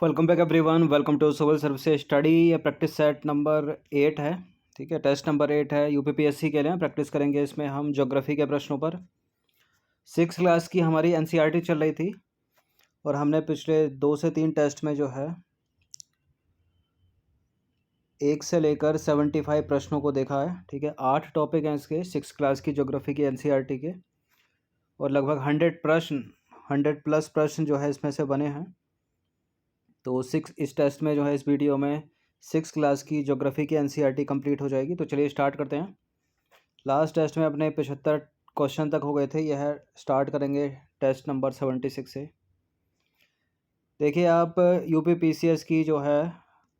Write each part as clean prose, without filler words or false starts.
Welcome back everyone. Welcome to civil services study. ये practice set number 8 है। ठीक है, टेस्ट नंबर 8 है यूपीपीएससी के लिए। प्रैक्टिस करेंगे इसमें हम ज्योग्राफी के प्रश्नों पर। 6 क्लास की हमारी एनसीईआरटी चल रही थी और हमने पिछले 2 से 3 टेस्ट में जो है 1 से लेकर 75 प्रश्नों को देखा है। ठीक है, 8 टॉपिक हैं इसके 6 क्लास की ज्योग्राफी की एनसीईआरटी के, और लगभग 100 प्लस प्रश्न जो है इसमें से बने हैं। तो इस टेस्ट में जो है इस वीडियो में 6 क्लास की ज्योग्राफी की एनसीईआरटी कंप्लीट हो जाएगी। तो चलिए स्टार्ट करते हैं। लास्ट टेस्ट में अपने 75 क्वेश्चन तक हो गए थे। यह स्टार्ट करेंगे टेस्ट नंबर 76 से। देखिए, आप यूपीपीसीएस की जो है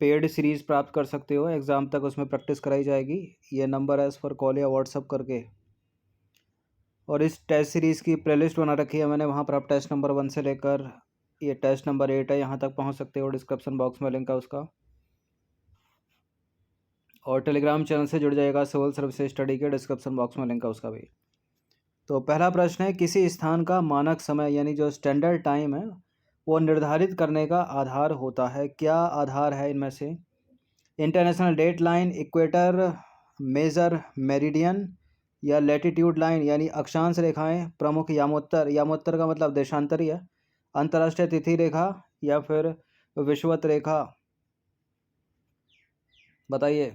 पेड सीरीज़ प्राप्त कर सकते हो। एग्ज़ाम तक उसमें प्रैक्टिस कराई जाएगी। ये नंबर है, इस पर कॉल या व्हाट्सअप करके। और इस टेस्ट सीरीज़ की प्लेलिस्ट बना रखी है मैंने, वहाँ पर आप टेस्ट नंबर 1 से लेकर ये टेस्ट नंबर 8 है यहाँ तक पहुँच सकते हो। डिस्क्रिप्शन बॉक्स में लिंक है उसका। और टेलीग्राम चैनल से जुड़ जाएगा सिविल सर्विसेज स्टडी के, डिस्क्रिप्शन बॉक्स में लिंक है उसका भी। तो पहला प्रश्न है, किसी स्थान का मानक समय यानी जो स्टैंडर्ड टाइम है वो निर्धारित करने का आधार होता है। क्या आधार है इनमें से? International date line, equator, major meridian, या लैटिट्यूड लाइन यानी अक्षांश रेखाएं, प्रमुख यामोत्तर, यामोत्तर का मतलब देशांतरी है, अंतर्राष्ट्रीय तिथि रेखा, या फिर विषुवत रेखा? बताइए।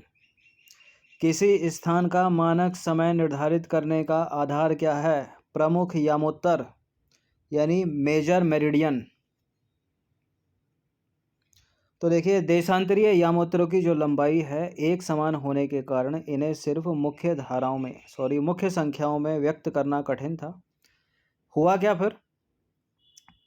किसी स्थान का मानक समय निर्धारित करने का आधार क्या है? प्रमुख यामोत्तर यानी मेजर मेरिडियन। तो देखिए, देशांतरीय यामोत्तरों की जो लंबाई है एक समान होने के कारण इन्हें सिर्फ मुख्य संख्याओं में व्यक्त करना कठिन था। हुआ क्या फिर?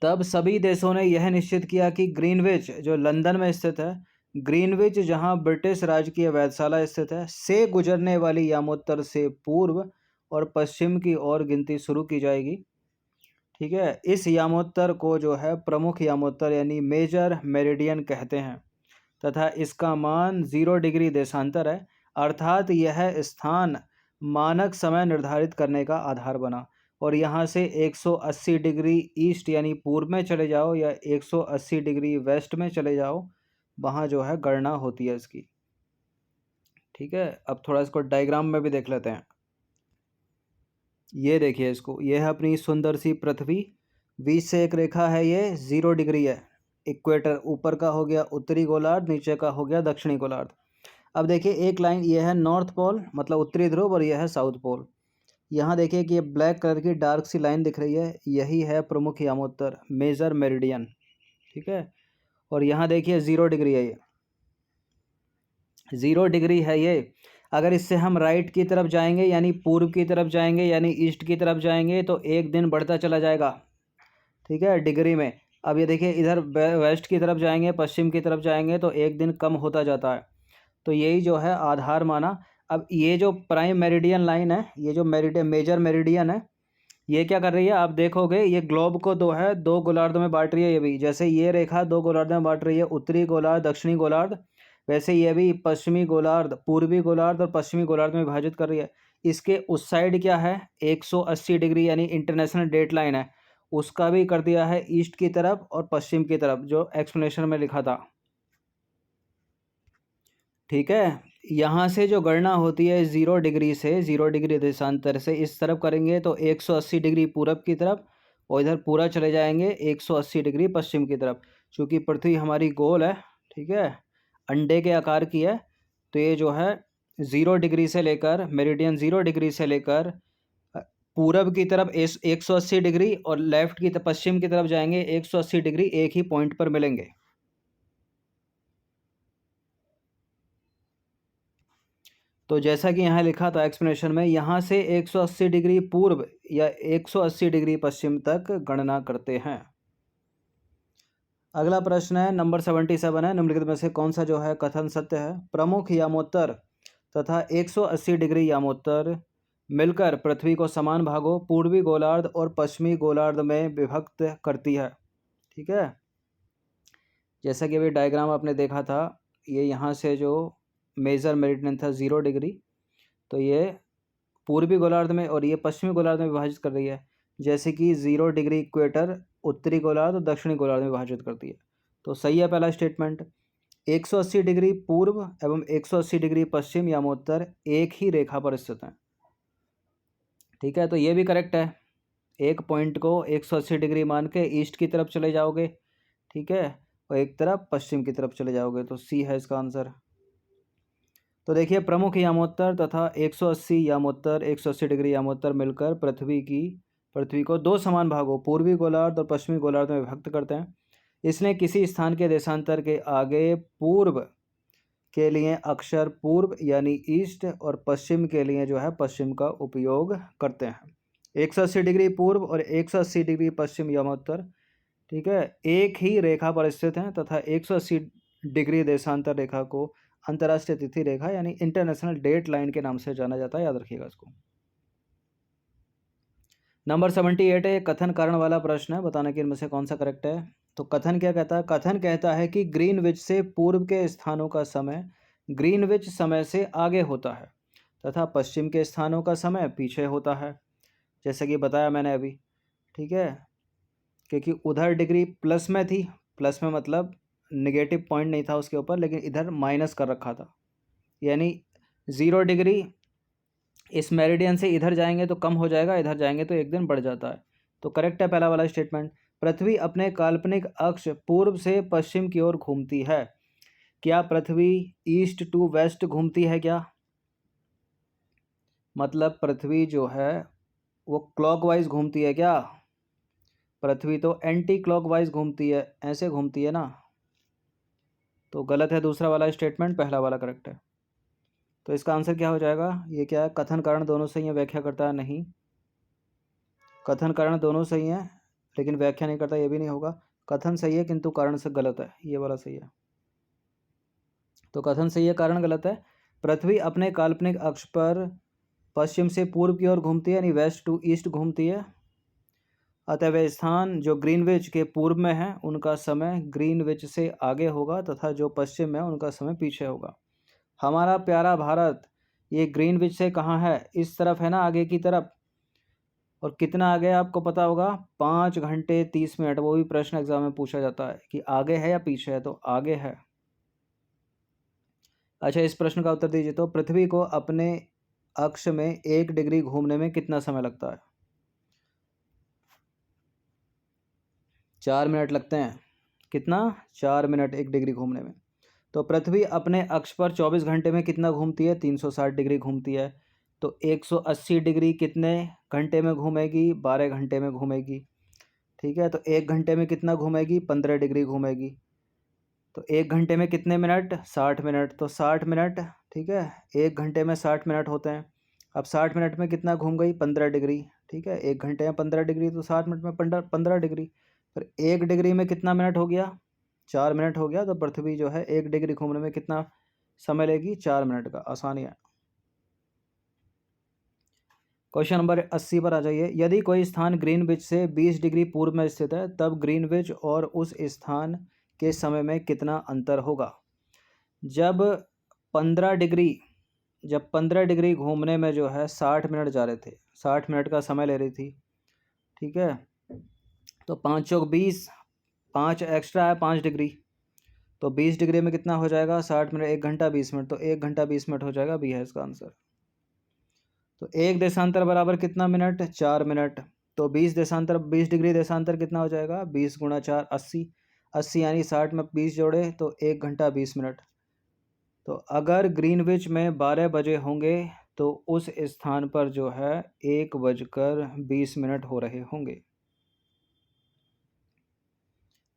तब सभी देशों ने यह निश्चित किया कि ग्रीनविच, जो लंदन में स्थित है, ग्रीनविच जहां ब्रिटिश राज की वेधशाला स्थित है, से गुजरने वाली यामोत्तर से पूर्व और पश्चिम की ओर गिनती शुरू की जाएगी। ठीक है, इस यामोत्तर को जो है प्रमुख यामोत्तर यानी मेजर मेरिडियन कहते हैं, तथा इसका मान 0 डिग्री देशांतर है। अर्थात यह स्थान मानक समय निर्धारित करने का आधार बना। और यहाँ से 180 डिग्री ईस्ट यानी पूर्व में चले जाओ या 180 डिग्री वेस्ट में चले जाओ, वहाँ जो है गणना होती है इसकी। ठीक है, अब थोड़ा इसको डायग्राम में भी देख लेते हैं। ये देखिए इसको, ये है अपनी सुंदर सी पृथ्वी। बीच से एक रेखा है, ये 0 डिग्री है। इक्वेटर ऊपर का हो गया उत्तरी गोलार्ध, नीचे का हो गया दक्षिणी गोलार्ध। अब देखिए एक लाइन, ये है नॉर्थ पोल मतलब उत्तरी ध्रुव, और यह है साउथ पोल। यहाँ देखिए कि ये ब्लैक कलर की डार्क सी लाइन दिख रही है, यही है प्रमुख यामोत्तर मेजर मेरिडियन। ठीक है, और यहाँ देखिए 0 डिग्री है, ये 0 डिग्री है ये। अगर इससे हम राइट की तरफ जाएंगे यानी पूर्व की तरफ जाएंगे यानी ईस्ट की तरफ जाएंगे तो एक दिन बढ़ता चला जाएगा। ठीक है, डिग्री में। अब ये देखिए इधर वेस्ट की तरफ जाएंगे, पश्चिम की तरफ जाएंगे तो एक दिन कम होता जाता है। तो यही जो है आधार माना। अब ये जो प्राइम मेरिडियन लाइन है, ये जो मेजर मेरिडियन है, ये क्या कर रही है आप देखोगे, ये ग्लोब को दो गोलार्धों में बांट रही है। ये भी जैसे ये रेखा 2 गोलार्धों में बांट रही है, उत्तरी गोलार्ध दक्षिणी गोलार्ध, वैसे ये भी पश्चिमी गोलार्ध, पूर्वी गोलार्ध और पश्चिमी गोलार्ध में विभाजित कर रही है। इसके उस साइड क्या है, 180 डिग्री यानी इंटरनेशनल डेट लाइन है, उसका भी कर दिया है ईस्ट की तरफ और पश्चिम की तरफ, जो एक्सप्लेनेशन में लिखा था। ठीक है, यहाँ से जो गणना होती है 0 डिग्री से, 0 डिग्री देशांतर से इस तरफ करेंगे तो 180 डिग्री पूरब की तरफ, और इधर पूरा चले जाएंगे 180 डिग्री पश्चिम की तरफ। चूँकि पृथ्वी हमारी गोल है, ठीक है, अंडे के आकार की है, तो ये जो है 0 डिग्री से लेकर मेरिडियन 0 डिग्री से लेकर पूरब की तरफ 180 डिग्री और लेफ्ट की तरफ पश्चिम की तरफ जाएंगे 180 डिग्री एक ही पॉइंट पर मिलेंगे। तो जैसा कि यहाँ लिखा था एक्सप्लेनेशन में, यहाँ से 180 डिग्री पूर्व या 180 डिग्री पश्चिम तक गणना करते हैं। अगला प्रश्न है नंबर 77 है, निम्नलिखित में से कौन सा जो है कथन सत्य है? प्रमुख यामोत्तर तथा 180 डिग्री यामोत्तर मिलकर पृथ्वी को समान भागों पूर्वी गोलार्ध और पश्चिमी गोलार्ध में विभक्त करती है। ठीक है, जैसा कि अभी डायग्राम आपने देखा था, ये यहाँ से जो मेजर मेरिडियन था 0 डिग्री, तो ये पूर्वी गोलार्ध में और ये पश्चिमी गोलार्ध में विभाजित कर रही है। जैसे कि 0 डिग्री इक्वेटर उत्तरी गोलार्ध और दक्षिणी गोलार्ध में विभाजित करती है। तो सही है पहला स्टेटमेंट। 180 डिग्री पूर्व एवं 180 डिग्री पश्चिम यामोत्तर एक ही रेखा पर स्थित हैं। ठीक है, तो ये भी करेक्ट है। एक पॉइंट को 180 डिग्री मान के ईस्ट की तरफ चले जाओगे, ठीक है, और एक तरफ पश्चिम की तरफ चले जाओगे, तो सी है इसका आंसर। तो देखिए, प्रमुख यामोत्तर तथा 180 यामोत्तर 180 डिग्री यामोत्तर मिलकर पृथ्वी को दो समान भागों पूर्वी गोलार्ध और पश्चिमी गोलार्ध में विभक्त करते हैं। इसने किसी स्थान के देशांतर के आगे पूर्व के लिए अक्षर पूर्व यानी ईस्ट और पश्चिम के लिए जो है पश्चिम का उपयोग करते हैं। 180 डिग्री पूर्व और 180 डिग्री पश्चिम यामोत्तर, ठीक है, एक ही रेखा पर स्थित हैं तथा 180 डिग्री देशांतर रेखा को अंतर्राष्ट्रीय तिथि रेखा यानी इंटरनेशनल डेट लाइन के नाम से जाना जाता है, याद रखिएगा इसको। नंबर 78 है, कथन कारण वाला प्रश्न है, बताना कि इनमें से कौन सा करेक्ट है। तो कथन क्या कहता है? कथन कहता है कि ग्रीनविच से पूर्व के स्थानों का समय ग्रीनविच समय से आगे होता है तथा पश्चिम के स्थानों का समय पीछे होता है, जैसे कि बताया मैंने अभी। ठीक है, क्योंकि उधर डिग्री प्लस में थी, प्लस में मतलब नेगेटिव पॉइंट नहीं था उसके ऊपर, लेकिन इधर माइनस कर रखा था, यानी 0 डिग्री इस मेरिडियन से इधर जाएंगे तो कम हो जाएगा, इधर जाएंगे तो एक दिन बढ़ जाता है। तो करेक्ट है पहला वाला स्टेटमेंट। पृथ्वी अपने काल्पनिक अक्ष पूर्व से पश्चिम की ओर घूमती है। क्या पृथ्वी ईस्ट टू वेस्ट घूमती है क्या? मतलब पृथ्वी जो है वो क्लॉकवाइज घूमती है क्या? पृथ्वी तो एंटी क्लॉकवाइज घूमती है, ऐसे घूमती है ना, तो गलत है दूसरा वाला स्टेटमेंट, पहला वाला करेक्ट है। तो इसका आंसर क्या हो जाएगा? ये क्या है? कथन कारण दोनों सही है, व्याख्या करता है नहीं। कथन कारण दोनों सही हैं लेकिन व्याख्या नहीं करता, ये भी नहीं होगा। कथन सही है किंतु कारण से गलत है, ये वाला सही है। तो कथन सही है, कारण गलत है। पृथ्वी अपने काल्पनिक अक्ष पर पश्चिम से पूर्व की ओर घूमती है, यानी वेस्ट टू ईस्ट घूमती है। अतः वे स्थान जो ग्रीनविच के पूर्व में हैं उनका समय ग्रीनविच से आगे होगा तथा जो पश्चिम में है उनका समय पीछे होगा। हमारा प्यारा भारत ये ग्रीनविच से कहाँ है? इस तरफ है ना, आगे की तरफ। और कितना आगे है आपको पता होगा? 5 घंटे 30 मिनट। वो भी प्रश्न एग्जाम में पूछा जाता है कि आगे है या पीछे है, तो आगे है। अच्छा, इस प्रश्न का उत्तर दीजिए। तो पृथ्वी को अपने अक्ष में 1 डिग्री घूमने में कितना समय लगता है? 4 मिनट लगते हैं। कितना? 4 मिनट 1 डिग्री घूमने में। तो पृथ्वी अपने अक्ष पर 24 घंटे में कितना घूमती है? 360 डिग्री घूमती है। तो 180 डिग्री कितने घंटे में घूमेगी? 12 घंटे में घूमेगी। ठीक है, तो 1 घंटे में कितना घूमेगी? 15 डिग्री घूमेगी। तो 1 घंटे में कितने मिनट? 60 मिनट। तो 60 मिनट, ठीक है, 1 घंटे में 60 मिनट होते हैं। अब 60 मिनट में कितना घूम गई? 15 डिग्री। ठीक है, 1 घंटे में 15 डिग्री, तो 60 मिनट में 15 डिग्री। फिर 1 डिग्री में कितना मिनट हो गया? 4 मिनट हो गया। तो पृथ्वी जो है 1 डिग्री घूमने में कितना समय लेगी? 4 मिनट का। आसानी है। क्वेश्चन नंबर 80 पर आ जाइए। यदि कोई स्थान ग्रीनविच से 20 डिग्री पूर्व में स्थित है तब ग्रीनविच और उस स्थान के समय में कितना अंतर होगा? जब 15 डिग्री जब 15 डिग्री घूमने में जो है 60 मिनट जा रहे थे, 60 मिनट का समय ले रही थी। ठीक है, तो 5 चौक 20, 5 एक्स्ट्रा है 5 डिग्री, तो 20 डिग्री में कितना हो जाएगा? 60 मिनट, 1 घंटा 20 मिनट, तो 1 घंटा 20 मिनट हो जाएगा, बी है इसका आंसर। तो एक देशांतर बराबर कितना मिनट? 4 मिनट। तो 20 डिग्री देशांतर कितना हो जाएगा? 20 गुणा 4 80, 80 यानी 60 में 20 जोड़े तो 1 घंटा 20 मिनट। तो अगर ग्रीनविच में 12 बजे होंगे तो उस स्थान पर जो है 1 बजकर 20 मिनट हो रहे होंगे।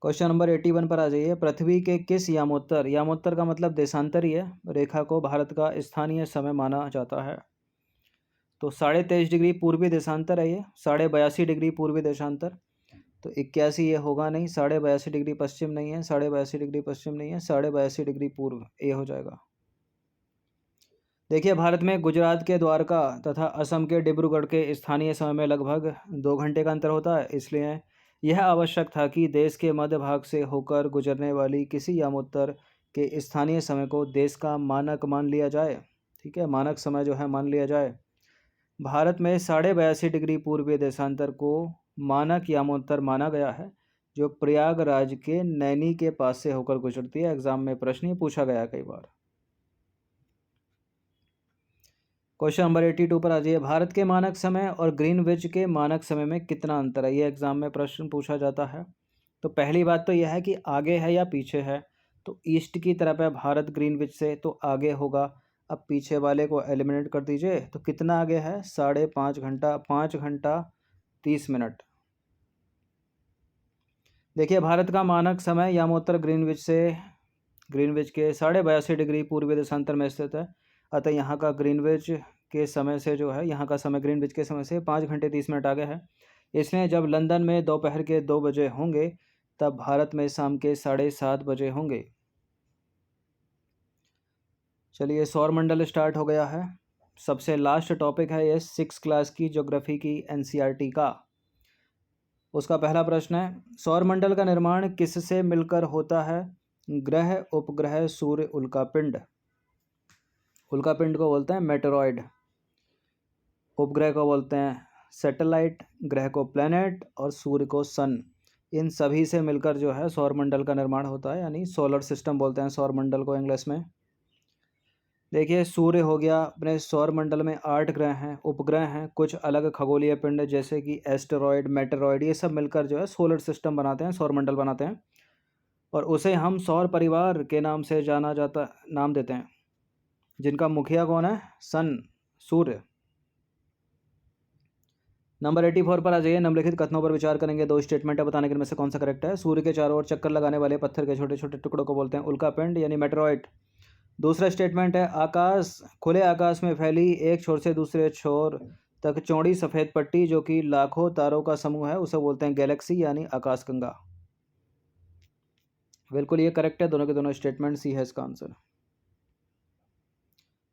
क्वेश्चन नंबर 81 पर आ जाइए। पृथ्वी के किस यामोत्तर, यामोत्तर का मतलब देशांतर ही है, रेखा को भारत का स्थानीय समय माना जाता है? तो 23.5 डिग्री पूर्वी देशांतर है ये, 82.5 डिग्री पूर्वी देशांतर। तो 81 ये होगा नहीं, 82.5 डिग्री पश्चिम नहीं है, 82.5 डिग्री पश्चिम नहीं है, 82.5 डिग्री पूर्व, ये हो जाएगा। देखिए, भारत में गुजरात के द्वारका तथा असम के डिब्रूगढ़ के स्थानीय समय में लगभग 2 घंटे का अंतर होता है, इसलिए यह आवश्यक था कि देश के मध्य भाग से होकर गुजरने वाली किसी यामोत्तर के स्थानीय समय को देश का मानक मान लिया जाए। ठीक है, मानक समय जो है मान लिया जाए। भारत में 82.5 डिग्री पूर्वीय देशांतर को मानक यामोत्तर माना गया है, जो प्रयागराज के नैनी के पास से होकर गुजरती है। एग्जाम में प्रश्न ये पूछा गया कई बार। क्वेश्चन नंबर 82 पर आ जाइए। भारत के मानक समय और ग्रीनविच के मानक समय में कितना अंतर है, ये एग्जाम में प्रश्न पूछा जाता है। तो पहली बात तो यह है कि आगे है या पीछे है। तो ईस्ट की तरफ है भारत ग्रीनविच से, तो आगे होगा। अब पीछे वाले को एलिमिनेट कर दीजिए, तो कितना आगे है, 5.5 घंटा, 5 घंटा 30 मिनट। देखिए भारत का मानक समय यामोत्तर ग्रीनविच के 82.5 डिग्री पूर्वी देशांतर में स्थित है। अतः यहाँ का ग्रीनविच के समय से जो है, यहाँ का समय ग्रीनविच के समय से 5 घंटे 30 मिनट आगे है। इसलिए जब लंदन में दोपहर के 2 बजे होंगे, तब भारत में शाम के 7:30 बजे होंगे। चलिए सौरमंडल स्टार्ट हो गया है। सबसे लास्ट टॉपिक है ये 6 क्लास की ज्योग्राफी की एनसीईआरटी का। उसका पहला प्रश्न है, सौरमंडल का निर्माण किससे मिलकर होता है? ग्रह, उपग्रह, सूर्य, उल्कापिंड। उल्कापिंड को बोलते हैं मेटेरॉइड, उपग्रह को बोलते हैं सैटेलाइट, ग्रह को प्लैनेट और सूर्य को सन। इन सभी से मिलकर जो है सौरमंडल का निर्माण होता है, यानी सोलर सिस्टम बोलते हैं सौरमंडल को इंग्लिश में। देखिए सूर्य हो गया, अपने सौरमंडल में 8 ग्रह हैं, उपग्रह हैं, कुछ अलग खगोलीय पिंड जैसे कि एस्टेरॉयड, मेटेरॉयड, ये सब मिलकर जो है सोलर सिस्टम बनाते हैं, सौरमंडल बनाते हैं। और उसे हम सौर परिवार के नाम से नाम देते हैं, जिनका मुखिया कौन है? सन, सूर्य। नंबर 84 पर आ जाइए। निम्नलिखित कथनों पर विचार करेंगे। 2 स्टेटमेंट है, बताने के इनमें से कौन सा करेक्ट है। सूर्य के चारों ओर चक्कर लगाने वाले पत्थर के छोटे छोटे टुकड़ों को बोलते हैं उल्कापिंड यानी मेटेरॉइड। दूसरा स्टेटमेंट है, खुले आकाश में फैली एक छोर से दूसरे छोर तक चौड़ी सफ़ेद पट्टी जो कि लाखों तारों का समूह है, उसे बोलते हैं गैलेक्सी यानी आकाशगंगा। बिल्कुल ये करेक्ट है, दोनों के दोनों स्टेटमेंट सी है इसका आंसर।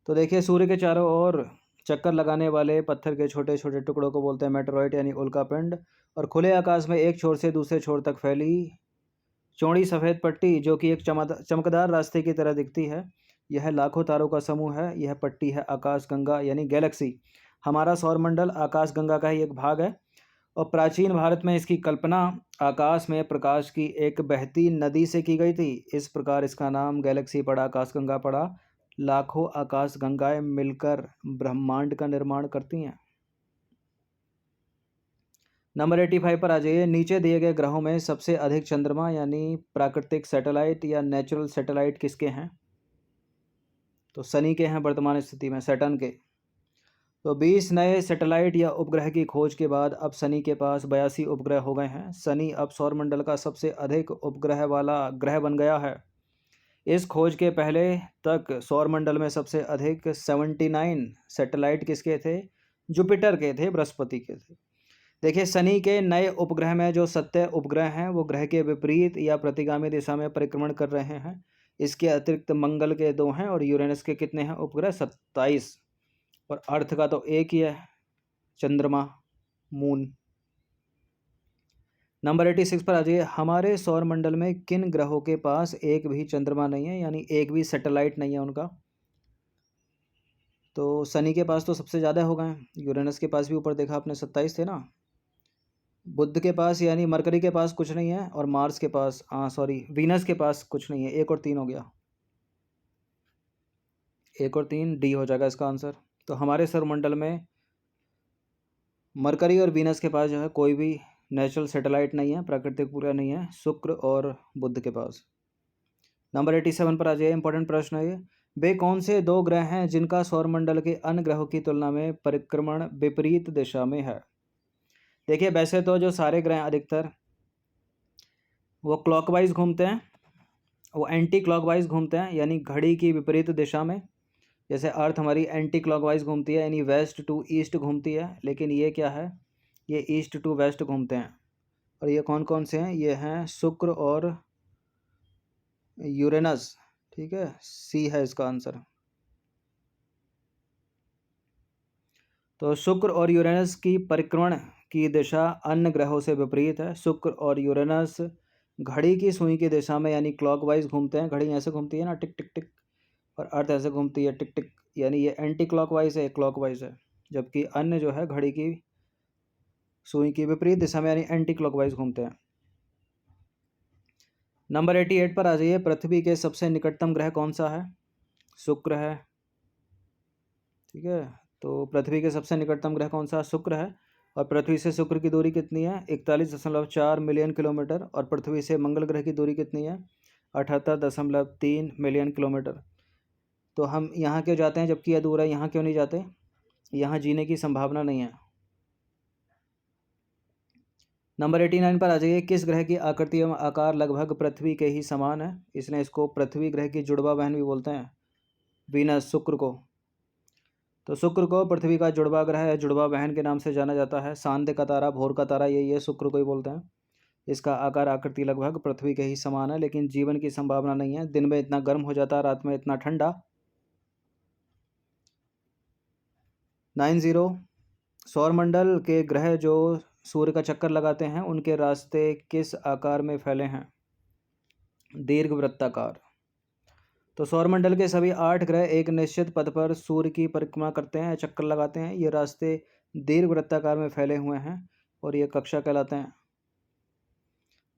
तो देखिए सूर्य के चारों ओर चक्कर लगाने वाले पत्थर के छोटे छोटे टुकड़ों को बोलते हैं मेटेरॉइड यानी उल्कापिंड। और खुले आकाश में एक छोर से दूसरे छोर तक फैली चौड़ी सफ़ेद पट्टी जो कि एक चमकदार रास्ते की तरह दिखती है, यह लाखों तारों का समूह है। यह पट्टी है आकाशगंगा यानी गैलेक्सी। हमारा सौरमंडल आकाशगंगा का ही एक भाग है। और प्राचीन भारत में इसकी कल्पना आकाश में प्रकाश की एक बहती नदी से की गई थी। इस प्रकार इसका नाम गैलेक्सी पड़ा, आकाशगंगा पड़ा। लाखों आकाशगंगाएं मिलकर ब्रह्मांड का निर्माण करती हैं। नंबर 85 पर आ जाइए। नीचे दिए गए ग्रहों में सबसे अधिक चंद्रमा यानी प्राकृतिक सैटेलाइट या नेचुरल सैटेलाइट किसके हैं? तो शनि के हैं वर्तमान स्थिति में, सैटर्न के। तो 20 नए सैटेलाइट या उपग्रह की खोज के बाद अब शनि के पास 82 उपग्रह हो गए हैं। शनि अब सौरमंडल का सबसे अधिक उपग्रह वाला ग्रह बन गया है। इस खोज के पहले तक सौरमंडल में सबसे अधिक 79 सैटेलाइट किसके थे? जुपिटर के थे, बृहस्पति के थे। देखिए शनि के नए उपग्रह में जो 7 उपग्रह हैं वो ग्रह के विपरीत या प्रतिगामी दिशा में परिक्रमण कर रहे हैं। इसके अतिरिक्त मंगल के 2 हैं और यूरेनस के कितने हैं उपग्रह? 27। और अर्थ का तो एक ही है, चंद्रमा, मून। नंबर 86 पर आ जाइए। हमारे सौरमंडल में किन ग्रहों के पास एक भी चंद्रमा नहीं है, यानी एक भी सैटेलाइट नहीं है उनका? तो शनि के पास तो सबसे ज़्यादा हो गए हैं, यूरेनस के पास भी ऊपर देखा आपने 27 थे ना। बुध के पास यानी मरकरी के पास कुछ नहीं है, और मार्स के पास वीनस के पास कुछ नहीं है। 1 और 3 हो गया, 1 और 3 डी हो जाएगा इसका आंसर। तो हमारे सौरमंडल में मरकरी और वीनस के पास जो है कोई भी नेचुरल सैटेलाइट नहीं है, प्राकृतिक उपग्रह नहीं है, शुक्र और बुध के पास। नंबर 87 पर आ जाइए। इंपॉर्टेंट प्रश्न है ये। वे कौन से 2 ग्रह हैं जिनका सौरमंडल के अन्य ग्रहों की तुलना में परिक्रमण विपरीत दिशा में है? देखिए वैसे तो जो सारे ग्रह अधिकतर वो क्लॉकवाइज घूमते हैं, वो एंटी क्लॉकवाइज घूमते हैं यानी घड़ी की विपरीत दिशा में। जैसे अर्थ हमारी एंटी क्लॉकवाइज घूमती है यानी वेस्ट टू ईस्ट घूमती है, लेकिन ये क्या है, ये ईस्ट टू वेस्ट घूमते हैं। और ये कौन कौन से हैं? ये हैं शुक्र और यूरेनस। ठीक है, सी है इसका आंसर। तो शुक्र और यूरेनस की परिक्रमण की दिशा अन्य ग्रहों से विपरीत है। शुक्र और यूरेनस घड़ी की सुई की दिशा में यानी क्लॉकवाइज घूमते हैं। घड़ी ऐसे घूमती है ना, टिक टिक टिक, और अर्थ ऐसे घूमती है टिक टिक, यानी ये एंटी क्लॉकवाइज है, क्लॉकवाइज है। जबकि अन्य जो है घड़ी की सुई की विपरीत दिशा में यानी एंटी क्लॉकवाइज घूमते हैं। नंबर 88 पर आ जाइए। पृथ्वी के सबसे निकटतम ग्रह कौन सा है? शुक्र है। ठीक है, तो पृथ्वी के सबसे निकटतम ग्रह कौन सा? शुक्र है। और पृथ्वी से शुक्र की दूरी कितनी है? 41.4 मिलियन किलोमीटर। और पृथ्वी से मंगल ग्रह की दूरी कितनी है? 78.3 मिलियन किलोमीटर। तो हम यहाँ क्यों जाते हैं जबकि यह दूर है? यहाँ क्यों नहीं जाते? यहाँ जीने की संभावना नहीं है। नंबर 89 पर आ जाइए। किस ग्रह की आकृति एवं आकार लगभग पृथ्वी के ही समान है? इसलिए इसको पृथ्वी ग्रह की जुड़वा बहन भी बोलते हैं, वीनस, शुक्र को। तो शुक्र को पृथ्वी का जुड़वा ग्रह या जुड़वा बहन के नाम से जाना जाता है। सांध्य का तारा, भोर का तारा, यही है, शुक्र को ही बोलते हैं। इसका आकार आकृति लगभग पृथ्वी के ही समान है, लेकिन जीवन की संभावना नहीं है। दिन में इतना गर्म हो जाता है, रात में इतना ठंडा। 90। सौरमंडल के ग्रह जो सूर्य का चक्कर लगाते हैं उनके रास्ते किस आकार में फैले हैं? दीर्घवृत्ताकार। तो सौरमंडल के सभी 8 ग्रह एक निश्चित पथ पर सूर्य की परिक्रमा करते हैं, चक्कर लगाते हैं। ये रास्ते दीर्घवृत्ताकार में फैले हुए हैं और ये कक्षा कहलाते हैं।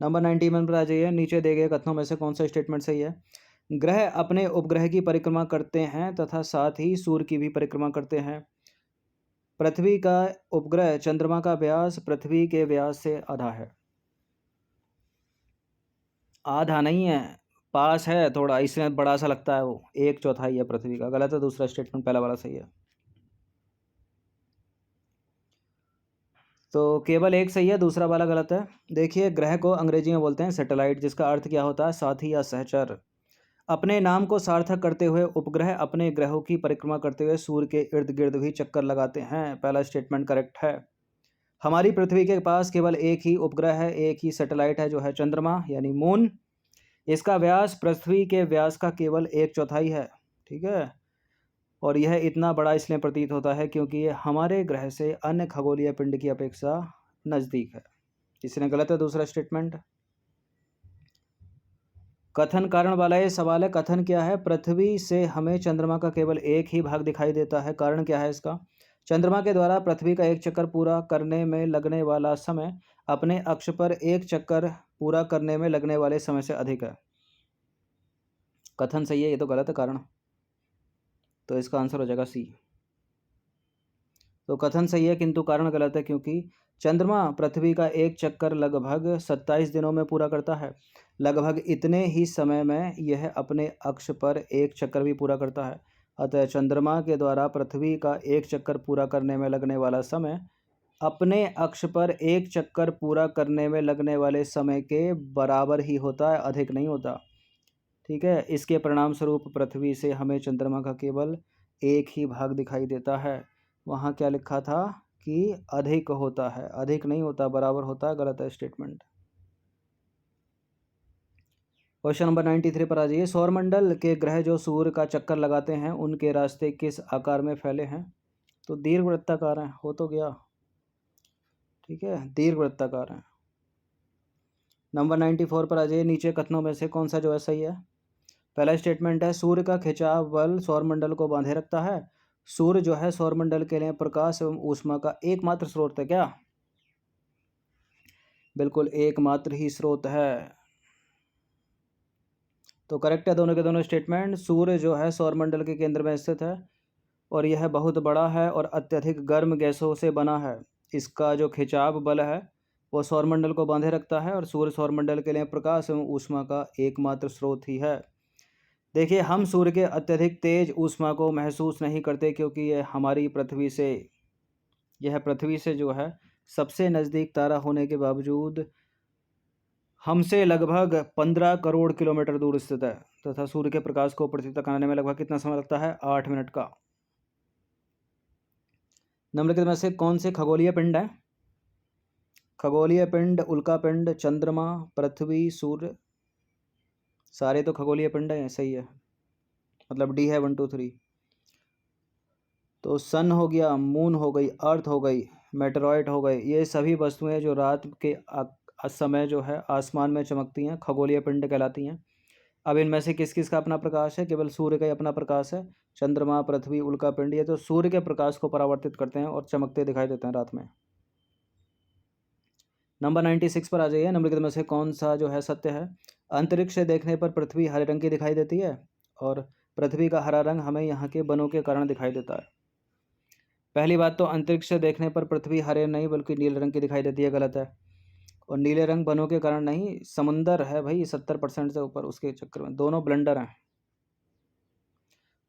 नंबर 91 पर आ जाइए। नीचे दिए गए कथनों में से कौन सा स्टेटमेंट सही है? ग्रह अपने उपग्रह की परिक्रमा करते हैं तथा साथ ही सूर्य की भी परिक्रमा करते हैं। पृथ्वी का उपग्रह चंद्रमा का व्यास पृथ्वी के व्यास से आधा है। आधा नहीं है, पास है थोड़ा, इसमें बड़ा सा लगता है वो। 1/4 है पृथ्वी का। गलत है दूसरा स्टेटमेंट, पहला वाला सही है। तो केवल एक सही है, दूसरा वाला गलत है। देखिए, ग्रह को अंग्रेजी में बोलते हैं सैटेलाइट, जिसका अर्थ क्या होता है? साथी या सहचर। अपने नाम को सार्थक करते हुए उपग्रह अपने ग्रहों की परिक्रमा करते हुए सूर्य के इर्द गिर्द भी चक्कर लगाते हैं। पहला स्टेटमेंट करेक्ट है। हमारी पृथ्वी के पास केवल एक ही उपग्रह है, एक ही सैटेलाइट है, जो है चंद्रमा यानी मून। इसका व्यास पृथ्वी के व्यास का केवल 1/4 है। ठीक है, और यह इतना बड़ा इसलिए प्रतीत होता है क्योंकि ये हमारे ग्रह से अन्य खगोलीय पिंड की अपेक्षा नज़दीक है। इसलिए गलत है दूसरा स्टेटमेंट। कथन कारण वाला ये सवाल है। कथन क्या है? पृथ्वी से हमें चंद्रमा का केवल एक ही भाग दिखाई देता है। कारण क्या है इसका? चंद्रमा के द्वारा पृथ्वी का एक चक्कर पूरा करने में लगने वाला समय अपने अक्ष पर एक चक्कर पूरा करने में लगने वाले समय से अधिक है। कथन सही है, ये तो गलत है कारण। तो इसका आंसर हो जाएगा सी। तो कथन सही है किंतु कारण गलत है, क्योंकि चंद्रमा पृथ्वी का एक चक्कर लगभग 27 दिनों में पूरा करता है। लगभग इतने ही समय में यह अपने अक्ष पर एक चक्कर भी पूरा करता है। अतः चंद्रमा के द्वारा पृथ्वी का एक चक्कर पूरा करने में लगने वाला समय अपने अक्ष पर एक चक्कर पूरा करने में लगने वाले समय के बराबर ही होता है, अधिक नहीं होता। ठीक है, इसके परिणाम स्वरूप पृथ्वी से हमें चंद्रमा का केवल एक ही भाग दिखाई देता है। वहाँ क्या लिखा था कि अधिक होता है, अधिक नहीं होता, बराबर होता है। गलत है स्टेटमेंट। क्वेश्चन नंबर 93 पर आ जाइए। सौरमंडल के ग्रह जो सूर्य का चक्कर लगाते हैं उनके रास्ते किस आकार में फैले हैं? तो दीर्घवृत्ताकार हैं। हो तो गया, ठीक है, दीर्घवृत्ताकार हैं। नंबर 94 पर आ जाइए। नीचे कथनों में से कौन सा जो है सही है? पहला स्टेटमेंट है सूर्य का खिंचाव बल सौरमंडल को बांधे रखता है। सूर्य जो है सौरमंडल के लिए प्रकाश एवं ऊष्मा का एकमात्र स्रोत है। क्या? बिल्कुल एकमात्र ही स्रोत है। तो करेक्ट है दोनों के दोनों स्टेटमेंट। सूर्य जो है सौरमंडल के केंद्र में स्थित है और यह बहुत बड़ा है और अत्यधिक गर्म गैसों से बना है। इसका जो खिंचाव बल है वो सौरमंडल को बांधे रखता है और सूर्य सौरमंडल के लिए प्रकाश एवं ऊष्मा का एकमात्र स्रोत ही है। देखिए, हम सूर्य के अत्यधिक तेज ऊष्मा को महसूस नहीं करते क्योंकि यह पृथ्वी से जो है सबसे नज़दीक तारा होने के बावजूद हमसे लगभग 15 करोड़ किलोमीटर दूर स्थित है तथा सूर्य के प्रकाश को पृथ्वी तक आने में लगभग कितना समय लगता है? 8 मिनट का। निम्नलिखित में से कौन से खगोलीय पिंड है? खगोलीय पिंड, उल्का पिंड, चंद्रमा, पृथ्वी, सूर्य, सारे तो खगोलीय पिंड हैं। सही है, मतलब डी है 1 2 3। तो सन हो गया, मून हो गई, अर्थ हो गई, मेटेरॉइड हो गए, ये सभी वस्तुएं जो रात के समय जो है आसमान में चमकती हैं खगोलीय पिंड कहलाती हैं। अब इनमें से किस किस का अपना प्रकाश है? केवल सूर्य का ही अपना प्रकाश है। चंद्रमा, पृथ्वी, उल्का पिंड, ये तो सूर्य के प्रकाश को परावर्तित करते हैं और चमकते दिखाई देते हैं रात में। नंबर 96 पर आ जाइए। निम्नलिखित में से कौन सा जो है सत्य है? अंतरिक्ष से देखने पर पृथ्वी हरे रंग की दिखाई देती है, और पृथ्वी का हरा रंग हमें यहाँ के वनों के कारण दिखाई देता है। पहली बात तो अंतरिक्ष से देखने पर पृथ्वी हरे नहीं बल्कि नीले रंग की दिखाई देती है, गलत है। और नीले रंग वनों के कारण नहीं, समुंदर है भाई 70% से ऊपर, उसके चक्कर में दोनों ब्लंडर हैं।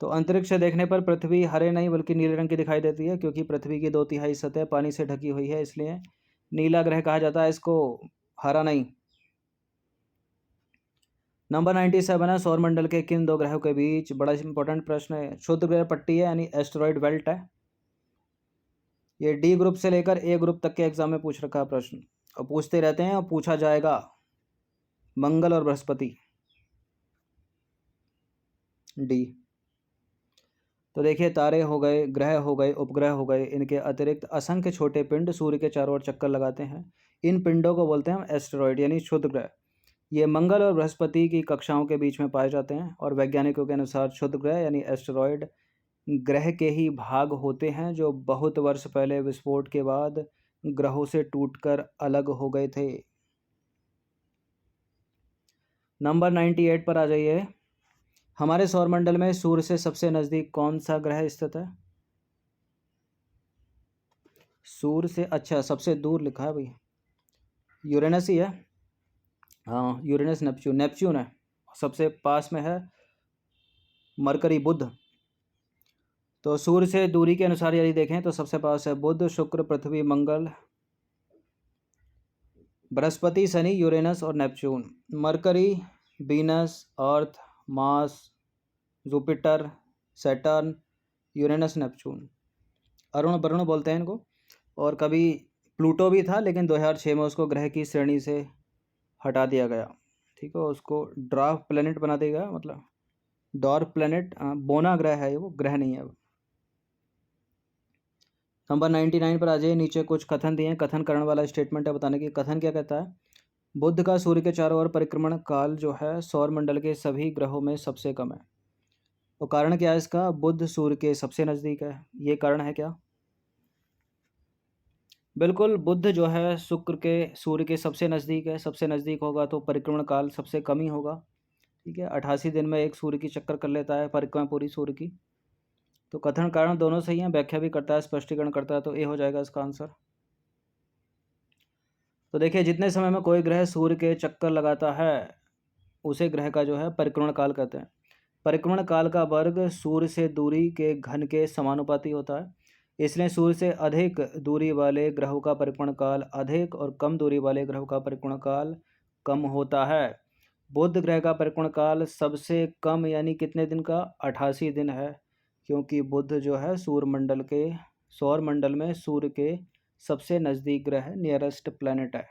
तो अंतरिक्ष से देखने पर पृथ्वी हरे नहीं बल्कि नीले रंग की दिखाई देती है, क्योंकि पृथ्वी की 2/3 सतह पानी से ढकी हुई है, इसलिए नीला ग्रह कहा जाता है इसको, हरा नहीं। नंबर 97 है, सौरमंडल के किन दो ग्रहों के बीच, बड़ा इंपॉर्टेंट प्रश्न है, क्षुद्र ग्रह पट्टी है यानी एस्टेरॉयड बेल्ट है। ये डी ग्रुप से लेकर ए ग्रुप तक के एग्जाम में पूछ रखा है प्रश्न, और पूछते रहते हैं और पूछा जाएगा। मंगल और बृहस्पति, डी। तो देखिए, तारे हो गए, ग्रह हो गए, उपग्रह हो गए, इनके अतिरिक्त असंख्य छोटे पिंड सूर्य के चारों ओर चक्कर लगाते हैं। इन पिंडों को बोलते हैं हम एस्टेरॉयड यानी क्षुद्र ग्रह। ये मंगल और बृहस्पति की कक्षाओं के बीच में पाए जाते हैं, और वैज्ञानिकों के अनुसार क्षुद्र ग्रह यानी एस्टेरॉयड ग्रह के ही भाग होते हैं जो बहुत वर्ष पहले विस्फोट के बाद ग्रहों से टूटकर अलग हो गए थे। नंबर 98 पर आ जाइए। हमारे सौरमंडल में सूर्य से सबसे नज़दीक कौन सा ग्रह स्थित है? सूर्य से, अच्छा सबसे दूर लिखा है भाई, यूरेनस ही है। हाँ, यूरेनस नेपच्यून, नेपच्यून है। सबसे पास में है मरकरी, बुध। तो सूर्य से दूरी के अनुसार यदि देखें तो सबसे पास है बुध, शुक्र, पृथ्वी, मंगल, बृहस्पति, शनि, यूरेनस और Neptune. Mercury, Venus, Earth, Mars, Jupiter, Saturn, Uranus, Neptune. Arun Varun बोलते हैं इनको। और कभी प्लूटो भी था, लेकिन 2006 में उसको ग्रह की श्रेणी से हटा दिया गया। ठीक है, उसको ड्वार्फ प्लेनेट बना दिया गया, मतलब डॉर्फ प्लेनेट, बोना ग्रह है ये, वो ग्रह नहीं है अब। नंबर 99 पर आ जाइए। नीचे कुछ कथन दिए हैं, कथन करने वाला स्टेटमेंट है, बताने की। कथन क्या कहता है? बुध का सूर्य के चारों ओर परिक्रमण काल जो है सौरमंडल के सभी ग्रहों में सबसे कम है। तो कारण क्या है इसका? बुध सूर्य के सबसे नज़दीक है, ये कारण है क्या? बिल्कुल, बुध जो है शुक्र के सूर्य के सबसे नज़दीक है। सबसे नज़दीक होगा तो परिक्रमण काल सबसे कम ही होगा। ठीक है, 88 दिन में एक सूर्य की चक्कर कर लेता है, परिक्रमा पूरी सूर्य की। तो कथन कारण दोनों सही हैं, व्याख्या भी करता है, स्पष्टीकरण करता है, तो ए हो जाएगा इसका आंसर। तो देखिए, जितने समय में कोई ग्रह सूर्य के चक्कर लगाता है उसे ग्रह का जो है परिक्रमण काल कहते हैं। परिक्रमण काल का वर्ग सूर्य से दूरी के घन के समानुपाती होता है, इसलिए सूर्य से अधिक दूरी वाले ग्रहों का परिक्रमण काल अधिक और कम दूरी वाले ग्रहों का परिक्रमण काल कम होता है। बुध ग्रह का परिक्रमण काल सबसे कम यानी कितने दिन का? 88 दिन है, क्योंकि बुध जो है सौरमंडल में सूर्य के सबसे नज़दीक ग्रह है, नियरेस्ट प्लैनेट है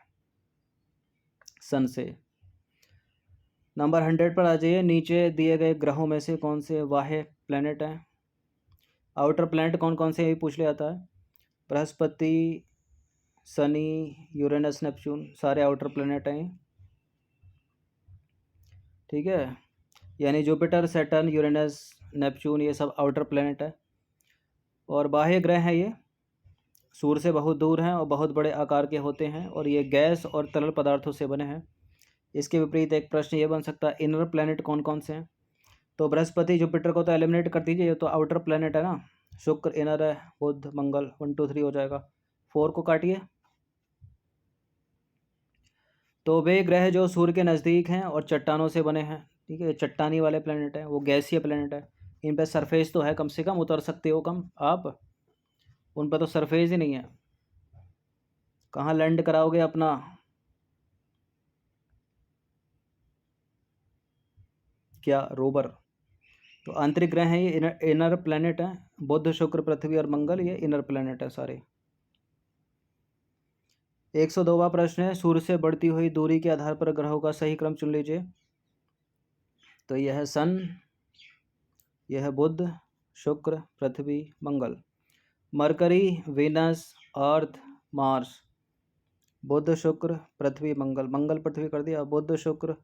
सन से। नंबर 100 पर आ जाइए। नीचे दिए गए ग्रहों में से कौन से बाह्य प्लैनेट हैं? आउटर प्लैनेट कौन कौन से, ये पूछ लिया जाता है। बृहस्पति, शनि, यूरेनस, नेपच्यून, सारे आउटर प्लैनेट हैं। ठीक है, यानी जुपिटर, सैटर्न, यूरेनस, नेपच्यून, ये सब आउटर प्लैनेट है। और बाह्य ग्रह हैं, ये सूर्य से बहुत दूर हैं और बहुत बड़े आकार के होते हैं, और ये गैस और तरल पदार्थों से बने हैं। इसके विपरीत एक प्रश्न ये बन सकता है, इनर प्लैनेट कौन कौन से हैं? तो बृहस्पति, जुपिटर को तो एलिमिनेट कर दीजिए, ये तो आउटर प्लैनेट है ना। शुक्र इनर है, बुध, मंगल, 1 2 3 हो जाएगा, 4 को काटिए। तो वे ग्रह जो सूर्य के नज़दीक हैं और चट्टानों से बने हैं, ठीक है, चट्टानी वाले प्लैनेट हैं, वो गैसीय प्लैनेट है। इन पर सरफेस तो है, कम से कम उतर सकते हो कम आप, उन पर तो सरफेस ही नहीं है। कहाँ लैंड कराओगे अपना? क्या रोवर? तो आंतरिक ग्रह हैं ये, इनर प्लैनेट हैं। बुध, शुक्र, पृथ्वी और मंगल, ये इनर प्लैनेट है सारे। 102वां प्रश्न है, सूर्य से बढ़ती हुई दूरी के आधार पर ग्रहों का सही क्रम चुन लीजिए। तो यह है सन, यह है बुध, शुक्र, पृथ्वी, मंगल। Mercury, Venus, Earth, Mars. बुध, शुक्र, पृथ्वी, मंगल, मंगल पृथ्वी कर दिया, बुध शुक्र,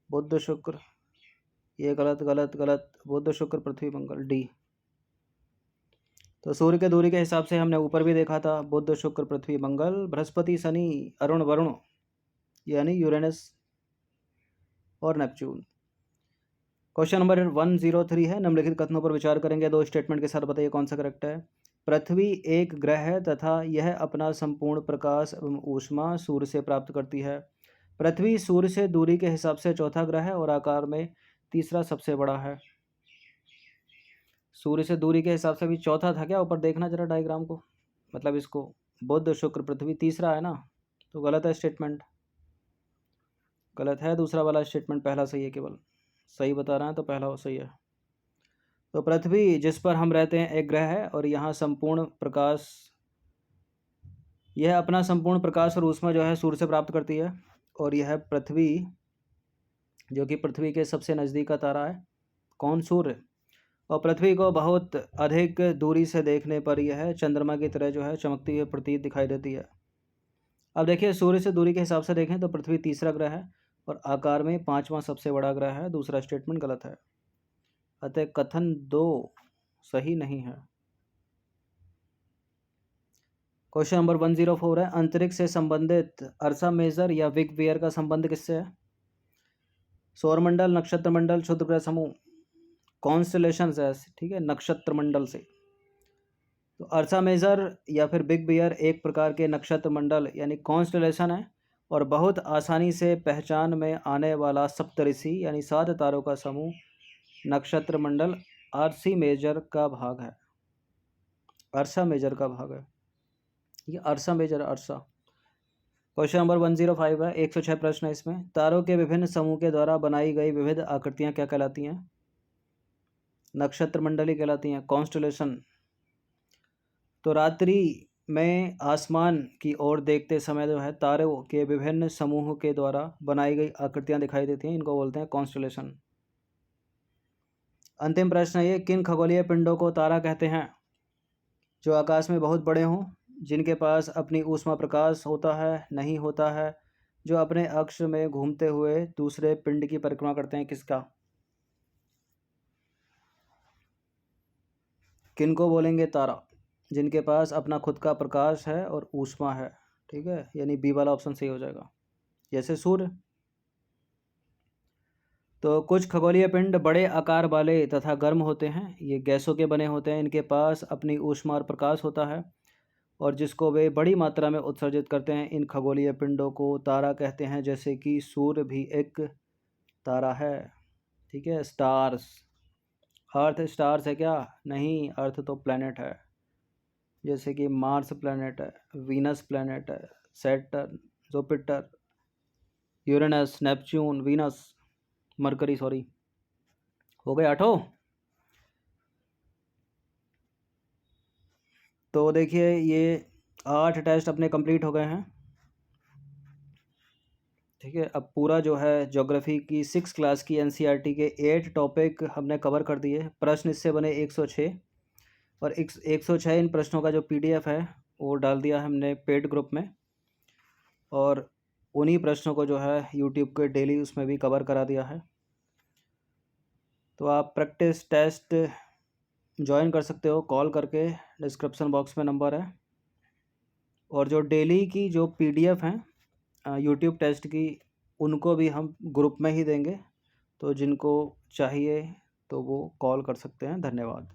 बुध शुक्र, ये गलत गलत गलत, बुध शुक्र पृथ्वी मंगल, डी। तो सूर्य के दूरी के हिसाब से हमने ऊपर भी देखा था, बुध शुक्र पृथ्वी मंगल, बृहस्पति, शनि, अरुण वरुण यानी यूरेनस और नेपच्यून। क्वेश्चन नंबर 103 है, निम्नलिखित कथनों पर विचार करेंगे, दो स्टेटमेंट के साथ बताइए कौन सा करेक्ट है। पृथ्वी एक ग्रह है तथा यह अपना संपूर्ण प्रकाश एवं ऊष्मा सूर्य से प्राप्त करती है। पृथ्वी सूर्य से दूरी के हिसाब से चौथा ग्रह है और आकार में तीसरा सबसे बड़ा है। सूर्य से दूरी के हिसाब से भी चौथा था क्या? ऊपर देखना जरा डायग्राम को, मतलब इसको बुध शुक्र पृथ्वी तीसरा है ना, तो गलत है स्टेटमेंट, गलत है। दूसरा वाला स्टेटमेंट पहला सही है, केवल सही बता रहा है तो पहला सही है। तो पृथ्वी जिस पर हम रहते हैं एक ग्रह है और यहाँ संपूर्ण प्रकाश, यह अपना संपूर्ण प्रकाश और ऊष्मा जो है सूर्य से प्राप्त करती है। और यह पृथ्वी जो कि पृथ्वी के सबसे नज़दीक का तारा है, कौन? सूर्य। और पृथ्वी को बहुत अधिक दूरी से देखने पर यह चंद्रमा की तरह जो है चमकती हुई प्रतीत दिखाई देती है। अब देखिए, सूर्य से दूरी के हिसाब से देखें तो पृथ्वी तीसरा ग्रह है और आकार में पांचवा सबसे बड़ा ग्रह है। दूसरा स्टेटमेंट गलत है, अतः कथन 2 सही नहीं है। क्वेश्चन नंबर 104 है, अंतरिक्ष से संबंधित अर्सा मेजर या बिग बियर का संबंध किससे है? सौरमंडल, नक्षत्र मंडल, क्षुद्र ग्रह समूह, कॉन्स्टलेशन है, ठीक है, नक्षत्र मंडल से। तो अर्सा मेजर या फिर बिग बियर एक प्रकार के नक्षत्र मंडल यानी कॉन्स्टलेशन है और बहुत आसानी से पहचान में आने वाला सप्तऋषि यानी 7 तारों का समूह नक्षत्र मंडल आरसी मेजर का भाग है, अर्सा मेजर का भाग है ये, अर्सा मेजर, अर्सा। क्वेश्चन नंबर 105 है, 106 प्रश्न है इसमें। तारों के विभिन्न समूह के द्वारा बनाई गई विविध आकृतियां क्या कहलाती हैं? नक्षत्र मंडली कहलाती हैं, कॉन्स्टलेशन। तो रात्रि में आसमान की ओर देखते समय जो है तारों के विभिन्न समूह के द्वारा बनाई गई आकृतियां दिखाई देती हैं, इनको बोलते हैं कॉन्स्टलेशन। अंतिम प्रश्न है ये, किन खगोलीय पिंडों को तारा कहते हैं? जो आकाश में बहुत बड़े हों, जिनके पास अपनी ऊष्मा प्रकाश होता है, नहीं होता है, जो अपने अक्ष में घूमते हुए दूसरे पिंड की परिक्रमा करते हैं, किसका? किनको बोलेंगे तारा? जिनके पास अपना खुद का प्रकाश है और ऊष्मा है, ठीक है, यानी बी वाला ऑप्शन सही हो जाएगा, जैसे सूर्य। तो कुछ खगोलीय पिंड बड़े आकार वाले तथा गर्म होते हैं, ये गैसों के बने होते हैं, इनके पास अपनी ऊष्मा और प्रकाश होता है और जिसको वे बड़ी मात्रा में उत्सर्जित करते हैं। इन खगोलीय पिंडों को तारा कहते हैं, जैसे कि सूर्य भी एक तारा है, ठीक है। स्टार्स, अर्थ स्टार्स है क्या? नहीं, अर्थ तो प्लैनेट है, जैसे कि मार्स प्लैनेट है, वीनस प्लैनेट है, Saturn, Jupiter, Uranus, Neptune, Venus, mercury, sorry. हो गए 8। तो देखिए ये 8 टेस्ट अपने कंप्लीट हो गए हैं, ठीक है। अब पूरा जो है ज्योग्राफी की 6 क्लास की एनसीईआरटी के 8 टॉपिक हमने कवर कर दिए। प्रश्न इससे बने 106 और 106 इन प्रश्नों का जो पीडीएफ है वो डाल दिया है हमने पेड ग्रुप में, और उन्हीं प्रश्नों को जो है यूट्यूब के डेली उसमें भी कवर करा दिया है। तो आप प्रैक्टिस टेस्ट ज्वाइन कर सकते हो कॉल करके, डिस्क्रिप्शन बॉक्स में नंबर है। और जो डेली की जो पीडीएफ हैं यूट्यूब टेस्ट की, उनको भी हम ग्रुप में ही देंगे, तो जिनको चाहिए तो वो कॉल कर सकते हैं। धन्यवाद।